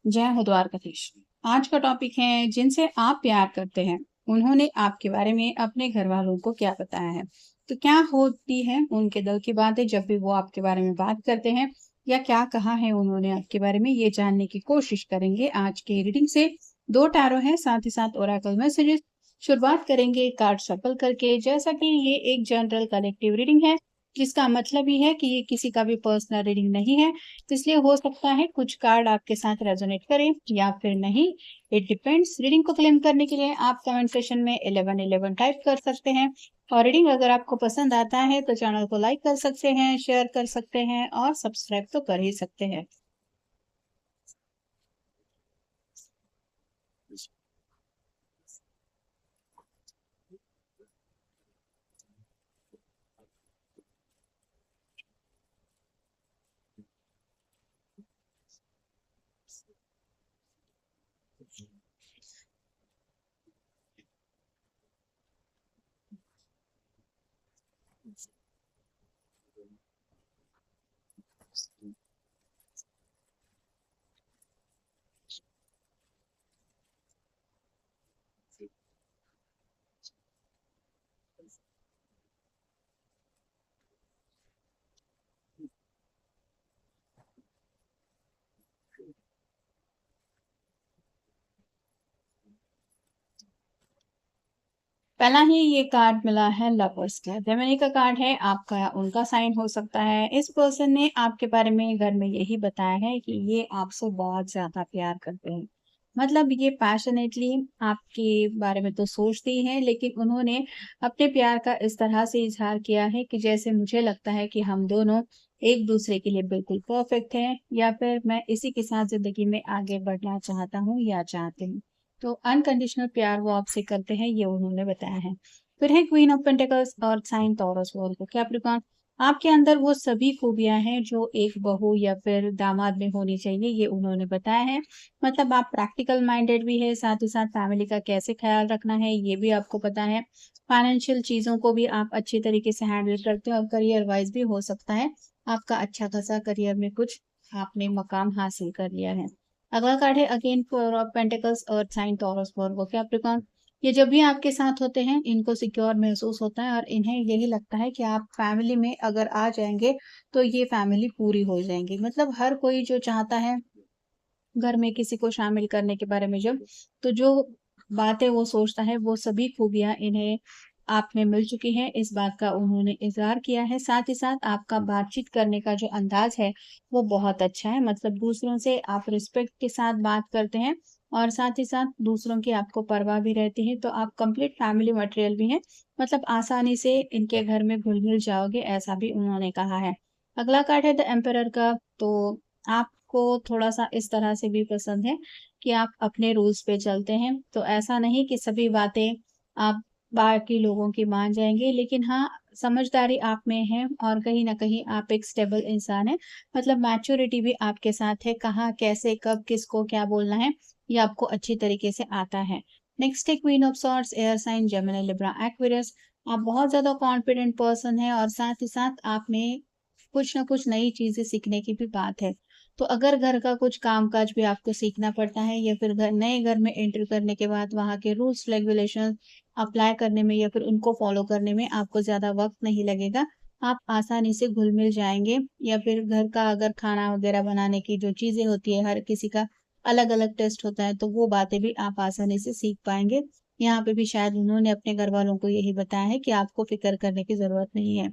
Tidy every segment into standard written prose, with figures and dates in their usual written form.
जय हो द्वारकाधीश। आज का टॉपिक है जिनसे आप प्यार करते हैं, उन्होंने आपके बारे में अपने घर वालों को क्या बताया है। तो क्या होती है उनके दिल की बातें जब भी वो आपके बारे में बात करते हैं, या क्या कहा है उन्होंने आपके बारे में, ये जानने की कोशिश करेंगे आज के रीडिंग से। दो टैरो है, साथ ही साथ ओरेकल मैसेजेस। शुरुआत करेंगे कार्ड शफल करके। जैसा कि ये एक जनरल कलेक्टिव रीडिंग है, जिसका मतलब ही है कि ये किसी का भी पर्सनल रीडिंग नहीं है, तो इसलिए हो सकता है कुछ कार्ड आपके साथ रेजोनेट करें या फिर नहीं। It depends. रीडिंग को क्लेम करने के लिए आप कमेंट सेक्शन में 1111 टाइप कर सकते हैं। और रीडिंग अगर आपको पसंद आता है तो चैनल को लाइक कर सकते हैं, शेयर कर सकते हैं और सब्सक्राइब तो कर ही सकते हैं। पहला ही ये कार्ड मिला है लवर्स का। जेमिनी का कार्ड है, आपका या उनका साइन हो सकता है। इस पर्सन ने आपके बारे में घर में यही बताया है कि ये आपसे बहुत ज्यादा प्यार करते हैं। मतलब ये पैशनेटली आपके बारे में तो सोचते ही हैं, लेकिन उन्होंने अपने प्यार का इस तरह से इजहार किया है कि जैसे मुझे लगता है कि हम दोनों एक दूसरे के लिए बिल्कुल परफेक्ट हैं, या फिर मैं इसी के साथ जिंदगी में आगे बढ़ना चाहता हूँ या चाहती हूँ। तो अनकंडीशनल प्यार वो आपसे करते हैं, ये उन्होंने बताया है। फिर है क्वीन ऑफ पेंटिकल्स और साइन टॉरस वर्गो कैप्रिकॉर्न। आपके अंदर वो सभी खूबियां हैं जो एक बहू या फिर दामाद में होनी चाहिए, ये उन्होंने बताया है। मतलब आप प्रैक्टिकल माइंडेड भी है, साथ ही साथ फैमिली का कैसे ख्याल रखना है ये भी आपको पता है। फाइनेंशियल चीजों को भी आप अच्छी तरीके से हैंडल करते हो, और करियर वाइज भी हो सकता है आपका अच्छा खासा करियर में कुछ आपने मकाम हासिल कर लिया है। अगला कार्ड है अगेन फोर ऑफ पेंटिकल्स और साइन टॉरस वर्गो कैप्रिकॉर्न। ये जब भी आपके साथ होते हैं इनको सिक्योर महसूस होता है, और इन्हें यही लगता है कि आप फैमिली में अगर आ जाएंगे तो ये फैमिली पूरी हो जाएंगी। मतलब हर कोई जो चाहता है घर में किसी को शामिल करने के बारे में, जब तो जो बातें वो सोचता है वो सभी खूबियां इन्हें आप में मिल चुकी हैं, इस बात का उन्होंने इजहार किया है। साथ ही साथ आपका बातचीत करने का जो अंदाज है वो बहुत अच्छा है। मतलब दूसरों से आप रिस्पेक्ट के साथ बात करते हैं, और साथ ही साथ दूसरों की आपको परवाह भी रहती है। तो आप कंप्लीट फैमिली मटेरियल भी हैं। मतलब आसानी से इनके घर में घुल मिल जाओगे, ऐसा भी उन्होंने कहा है। अगला कार्ड है द एम्परर का। तो आपको थोड़ा-सा इस तरह से भी पसंद है कि आप अपने रूल्स पे चलते हैं। तो ऐसा नहीं कि सभी बातें आप बाकी लोगों की मान जाएँगे, लेकिन हाँ, समझदारी आप में है और कहीं न कहीं आप एक स्टेबल इंसान हैं। मतलब मैच्योरिटी भी आपके साथ है, कहाँ, कैसे, कब, किसको क्या बोलना है, ये आपको अच्छी तरीके से आता है। नेक्स्ट है queen of swords, air sign, Gemini, Libra, Aquarius. आप बहुत ज़्यादा कॉन्फिडेंट पर्सन हैं, और साथ ही साथ आप में कुछ ना कुछ नई चीज़ें सीखने की भी बात है। तो अगर घर का कुछ काम-काज भी आपको सीखना पड़ता है, या फिर नए घर में एंटर करने के बाद वहाँ के रूल्स रेगुलेशंस अप्लाई करने में या फिर उनको फॉलो करने में आपको ज़्यादा वक़्त नहीं लगेगा। आप आसानी से घुल-मिल जाएँगे, या फिर घर का अगर खाना वग़ैरह बनाने की जो चीज़ें होती है, हर किसी का अलग-अलग टेस्ट होता है, तो वो बातें भी आप आसानी से सीख पाएँगे। यहाँ पे भी शायद उन्होंने अपने घरवालों को यही बताया है कि आपको फ़िक्र करने की ज़रूरत नहीं है।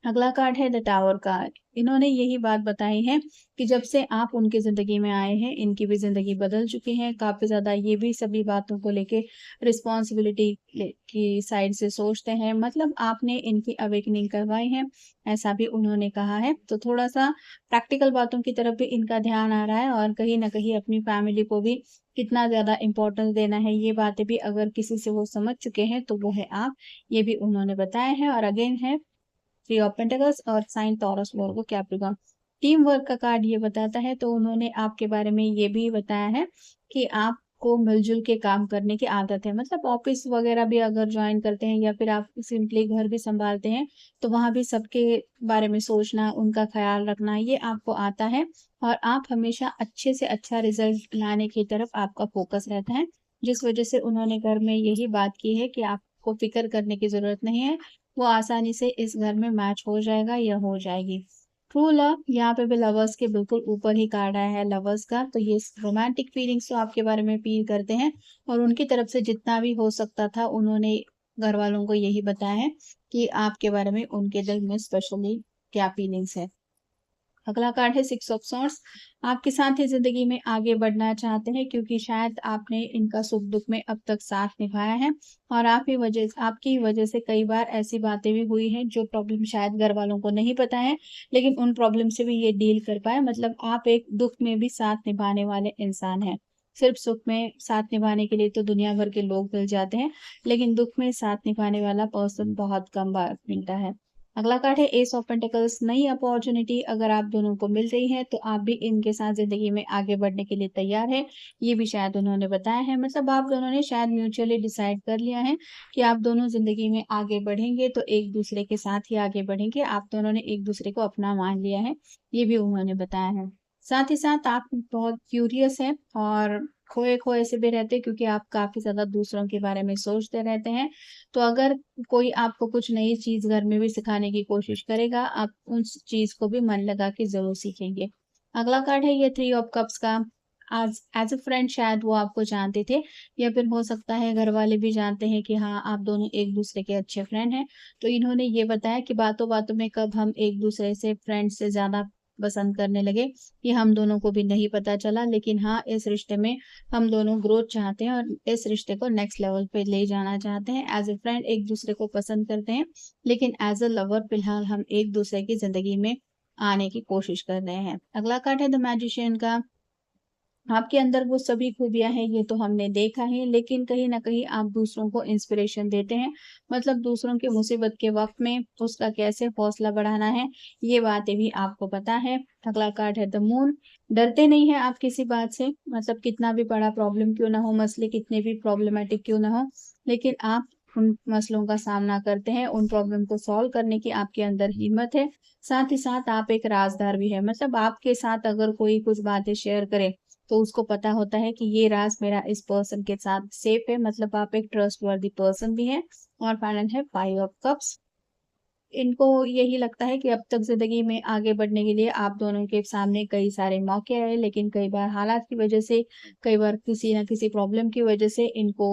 अगला कार्ड है द टावर कार्ड। इन्होंने यही बात बताई है कि जब से आप उनकी ज़िंदगी में आए हैं, इनकी भी ज़िंदगी बदल चुकी है। काफ़ी ज़्यादा ये भी सभी बातों को लेके रिस्पॉन्सिबिलिटी की साइड से सोचते हैं। मतलब आपने इनकी अवेकनिंग करवाई है, ऐसा भी उन्होंने कहा है। तो थोड़ा-सा प्रैक्टिकल बातों की तरफ भी इनका ध्यान आ रहा है, और कहीं न कहीं अपनी फैमिली को भी कितना ज़्यादा इम्पोर्टेंस देना है, ये बातें भी अगर किसी से वो समझ चुके हैं, तो वो है आप। ये भी उन्होंने बताया है। और अगेन है थ्री ऑफ पेंटिकल्स और sign Taurus Virgo Capricorn. Team work का कार्ड ये बताता है, तो उन्होंने आपके बारे में ये भी बताया है कि आप को मिलजुल के काम करने की आदत है। मतलब ऑफिस वगैरह भी अगर जॉइन करते हैं या फिर आप सिंपली घर भी सँभालते हैं, तो वहाँ भी सबके बारे में सोचना, उनका ख़्याल रखना, ये आपको आता है और आप हमेशा अच्छे से अच्छा रिज़ल्ट लाने की तरफ आपका फ़ोकस रहता है। जिस वज़ह से उन्होंने घर में यही बात की है कि आपको फ़िक्र करने की ज़रूरत नहीं है, वो आसानी से इस घर में मैच हो जाएगा या हो जाएगी। ट्रू लव यहाँ पे भी लवर्स के बिल्कुल ऊपर ही कार्ड आया है लवर्स का, तो ये रोमांटिक फीलिंग्स तो आपके बारे में फ़ील करते हैं और उनकी तरफ से जितना भी हो सकता था उन्होंने घरवालों को यही बताया है कि आपके बारे में उनके दिल में स्पेशली क्या फीलिंग्स है। अगला कार्ड है सिक्स ऑफ सॉर्ड्स। आपके साथ ही ज़िंदगी में आगे बढ़ना चाहते हैं क्योंकि शायद आपने इनका सुख-दुख में अब तक साथ निभाया है और आपकी वजह से कई बार ऐसी बातें भी हुई हैं जो प्रॉब्लम शायद घरवालों को नहीं पता है, लेकिन उन प्रॉब्लम से भी ये डील कर पाए। मतलब आप एक दुःख में भी साथ निभाने वाले इंसान हैं। सिर्फ़ सुख में साथ निभाने के लिए तो दुनिया भर के लोग मिल जाते हैं, लेकिन दुःख में साथ निभाने वाला पर्सन बहुत कम बार मिलता है। अगला कार्ड है एस ऑफ पेंटिकल्स। नई अपॉर्चुनिटी अगर आप दोनों को मिल रही है तो आप भी इनके साथ ज़िंदगी में आगे बढ़ने के लिए तैयार हैं। ये भी शायद उन्होंने बताया है। मतलब आप दोनों ने शायद म्यूचुअली डिसाइड कर लिया है कि आप दोनों ज़िंदगी में आगे बढ़ेंगे तो एक-दूसरे के साथ ही आगे बढ़ेंगे। आप दोनों ने एक-दूसरे को अपना मान लिया है। ये भी उन्होंने बताया है। साथ ही साथ आप बहुत क्यूरियस हैं और खोए-खोए से भी रहते हैं क्योंकि आप काफ़ी ज़्यादा दूसरों के बारे में सोचते रहते हैं। तो अगर कोई आपको कुछ नई चीज़ घर में भी सिखाने की कोशिश करेगा, आप उस चीज़ को भी मन लगा के ज़रूर सीखेंगे। अगला कार्ड है ये थ्री ऑफ कप्स का। आज एज़ अ फ्रेंड शायद वो आपको जानते थे या फिर हो सकता है घरवाले भी जानते हैं कि हाँ, आप दोनों एक-दूसरे के अच्छे फ्रेंड हैं। तो इन्होंने ये बताया कि बातों-बातों में कब हम एक-दूसरे से फ्रेंड से ज़्यादा पसंद करने लगे, ये हम दोनों को भी नहीं पता चला। लेकिन हाँ, इस रिश्ते में हम दोनों ग्रोथ चाहते हैं और इस रिश्ते को नेक्स्ट लेवल पे ले जाना चाहते हैं। एज़ अ फ्रेंड एक-दूसरे को पसंद करते हैं, लेकिन एज़ अ लवर फिलहाल हम एक-दूसरे की ज़िंदगी में आने की कोशिश कर रहे हैं। अगला कार्ड है द मैजिशियन का। आपके अंदर वो सभी खूबियाँ हैं, ये तो हमने देखा है, लेकिन कहीं न कहीं आप दूसरों को इंस्पिरेशन देते हैं। मतलब दूसरों की मुसीबत के वक़्त में उसका कैसे हौसला बढ़ाना है, ये बातें भी आपको पता है। अगला कार्ड है द मून। डरते नहीं हैं आप किसी बात से, मतलब कितना भी बड़ा प्रॉब्लम क्यों ना हो, मसले कितने भी प्रॉब्लमैटिक क्यों ना हो, लेकिन आप उन मसलों का सामना करते हैं, उन प्रॉब्लम को सॉल्व करने की आपके अंदर हिम्मत है। साथ ही साथ आप एक राज़दार भी हैं, मतलब आपके साथ अगर कोई कुछ बातें शेयर करे, तो उसको पता होता है कि ये राज़ मेरा इस पर्सन के साथ सेफ है, मतलब आप एक ट्रस्टवर्दी पर्सन भी हैं। और फाइनल है फाइव ऑफ कप्स। इनको यही लगता है कि अब तक ज़िंदगी में आगे बढ़ने के लिए आप दोनों के सामने कई सारे मौके आए, लेकिन कई बार हालात की वज़ह से, कई बार किसी न किसी प्रॉब्लम की वज़ह से इनको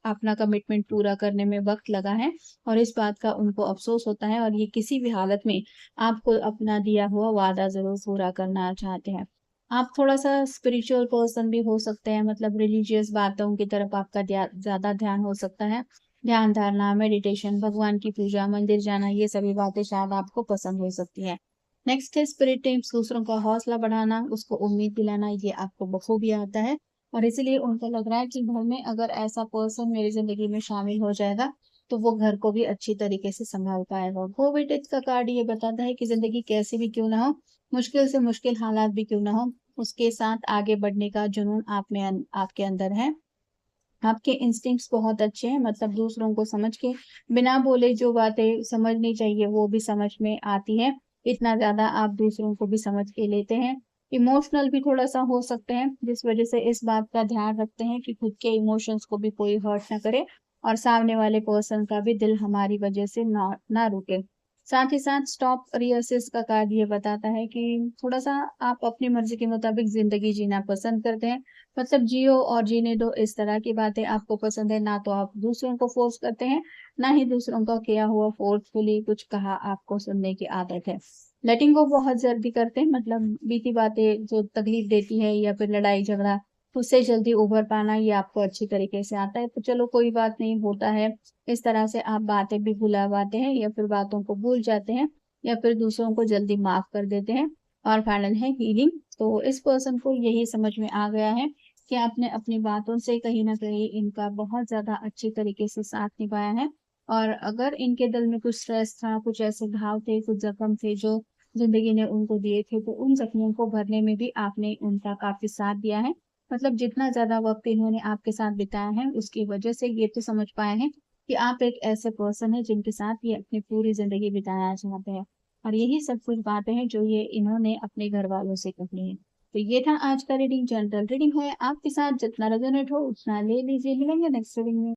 अपना कमिटमेंट पूरा करने में वक़्त लगा है और इस बात का उनको अफ़सोस होता है और ये किसी भी हालत में आपको अपना दिया हुआ वादा ज़रूर पूरा करना चाहते हैं। आप थोड़ा-सा स्पिरिचुअल पर्सन भी हो सकते हैं, मतलब रिलीजियस बातों की तरफ आपका ज़्यादा ध्यान हो सकता है। ध्यान धारणा, मेडिटेशन, भगवान की पूजा, मंदिर जाना, ये सभी बातें शायद आपको पसंद हो सकती हैं। नेक्स्ट है स्पिरिट टिप्स। दूसरों का हौसला बढ़ाना, उसको उम्मीद दिलाना, ये आपको बखूबी आता है और इसीलिए उनको लग रहा है कि घर में अगर ऐसा पर्सन मेरी ज़िंदगी में शामिल हो जाएगा, तो वो घर को भी अच्छी तरीके से सँभाल पाएगा। गो विद इट का कार्ड ये बताता है कि ज़िंदगी कैसी भी क्यों ना हो, मुश्किल से मुश्किल हालात भी क्यों ना हो, उसके साथ आगे बढ़ने का जुनून आपके अंदर है। आपके इंस्टिंक्ट्स बहुत अच्छे हैं, मतलब दूसरों को समझ के बिना बोले जो बातें समझनी चाहिए वो भी समझ में आती हैं। इतना ज़्यादा आप दूसरों को भी समझ के लेते हैं। इमोशनल भी थोड़ा-सा हो सकते हैं, जिस वज़ह से इस बात का ध्यान रखते हैं कि खुद के इमोशंस को भी कोई हर्ट ना करे और सामने वाले पर्सन का भी दिल हमारी वज़ह से ना ना रुके। साथ ही साथ स्टॉप रिहेर्सल्स का कार्ड ये बताता है कि थोड़ा-सा आप अपनी मर्ज़ी के मुताबिक ज़िंदगी जीना पसंद करते हैं। मतलब जियो और जीने दो, इस तरह की बातें आपको पसंद है, ना तो आप दूसरों को फ़ोर्स करते हैं, ना ही दूसरों का किया हुआ फ़ोर्सफुली कुछ कहा आपको सुनने की आदत है। लेटिंग गो बहुत जल्दी करते हैं, मतलब बीती बातें जो तकलीफ़ देती है या फिर लड़ाई-झगड़ा, उससे जल्दी उभर पाना ये आपको अच्छी तरीके से आता है। तो चलो कोई बात नहीं, होता है। इस तरह से आप बातें भी भुला पाते हैं या फिर बातों को भूल जाते हैं या फिर दूसरों को जल्दी माफ़ कर देते हैं। और फाइनल है हीलिंग। तो इस पर्सन को यही समझ में आ गया है कि आपने अपनी बातों से कहीं न कहीं इनका बहुत ज़्यादा अच्छी तरीके से साथ निभाया है और अगर इनके दिल में कुछ स्ट्रेस था, कुछ ऐसे घाव थे, कुछ ज़ख्म थे जो ज़िंदगी ने उनको दिए थे, तो उन ज़ख्मों को भरने में भी आपने उनका काफ़ी साथ दिया है मतलब जितना ज़्यादा वक़्त इन्होंने आपके साथ बिताया है, उसकी वजह से ये तो समझ पाए हैं कि आप एक ऐसे पर्सन हैं जिनके साथ ये अपनी पूरी ज़िंदगी बिताना चाहते हैं। और यही सब कुछ बातें हैं जो ये इन्होंने अपने घरवालों से कही हैं। तो ये था आज का रीडिंग, जनरल रीडिंग है, आपके साथ जितना रेज़ोनेट हो उतना ले लीजिए। मिलेंगे नेक्स्ट रीडिंग में।